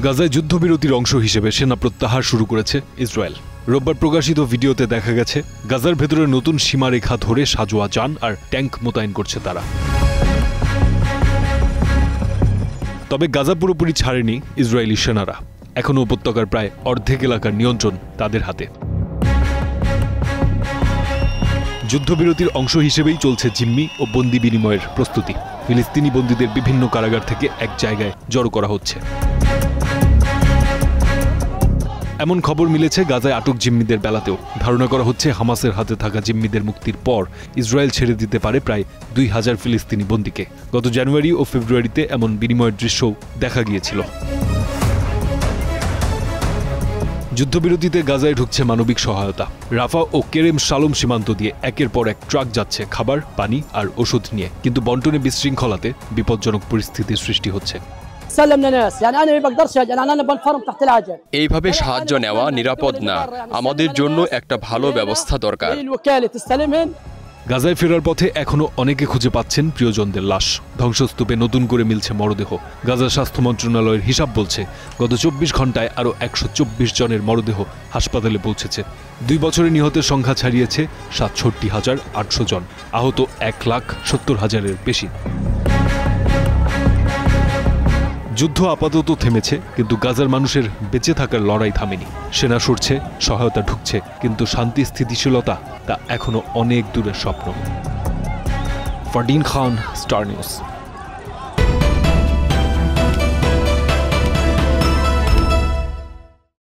গাজায় যুদ্ধবিরতির অংশ হিসেবে সেনা প্রত্যাহার শুরু করেছে ইসরায়েল। রোববার প্রকাশিত ভিডিওতে দেখা গেছে গাজার ভেতরে নতুন সীমারেখা ধরে সাজোয়া যান আর ট্যাঙ্ক মোতায়েন করছে তারা। তবে গাজা পুরোপুরি ছাড়েনি ইসরায়েলি সেনারা। এখনও উপত্যকার প্রায় অর্ধেক এলাকার নিয়ন্ত্রণ তাদের হাতে। যুদ্ধবিরতির অংশ হিসেবেই চলছে জিম্মি ও বন্দি বিনিময়ের প্রস্তুতি। ফিলিস্তিনি বন্দীদের বিভিন্ন কারাগার থেকে এক জায়গায় জড়ো করা হচ্ছে। এমন খবর মিলেছে গাজায় আটক জিম্মিদের বেলাতেও। ধারণা করা হচ্ছে হামাসের হাতে থাকা জিম্মিদের মুক্তির পর ইসরায়েল ছেড়ে দিতে পারে প্রায় 2000 ফিলিস্তিনি বন্দীকে। গত জানুয়ারি ও ফেব্রুয়ারিতে এমন বিনিময়ের দৃশ্যও দেখা গিয়েছিল। যুদ্ধবিরতিতে গাজায় ঢুকছে মানবিক সহায়তা। রাফা ও কেরেম শালোম সীমান্ত দিয়ে একের পর এক ট্রাক যাচ্ছে খাবার, পানি আর ওষুধ নিয়ে। কিন্তু বন্টনে বিশৃঙ্খলাতে বিপজ্জনক পরিস্থিতির সৃষ্টি হচ্ছে। এইভাবে সাহায্য নেওয়া নিরাপদ না। আমাদের জন্য একটা ভালো ব্যবস্থা দরকার। গাজায় ফেরার পথে এখনো অনেকে খুঁজে পাচ্ছেন প্রিয়জনদের লাশ। ধ্বংসস্তূপে নতুন করে মিলছে মরদেহ। গাজা স্বাস্থ্য মন্ত্রণালয়ের হিসাব বলছে গত 24 ঘন্টায় আরও 124 জনের মরদেহ হাসপাতালে পৌঁছেছে। 2 বছরে নিহতের সংখ্যা ছাড়িয়েছে 67,800 জন। আহত 1,70,000-এর বেশি। যুদ্ধ আপাতত থেমেছে, কিন্তু গাজার মানুষের বেঁচে থাকার লড়াই থামেনি। সেনা সরছে, সহায়তা ঢুকছে, কিন্তু শান্তি স্থিতিশীলতা তা এখনো অনেক দূরের স্বপ্ন। ফারদিন খান, স্টার নিউজ।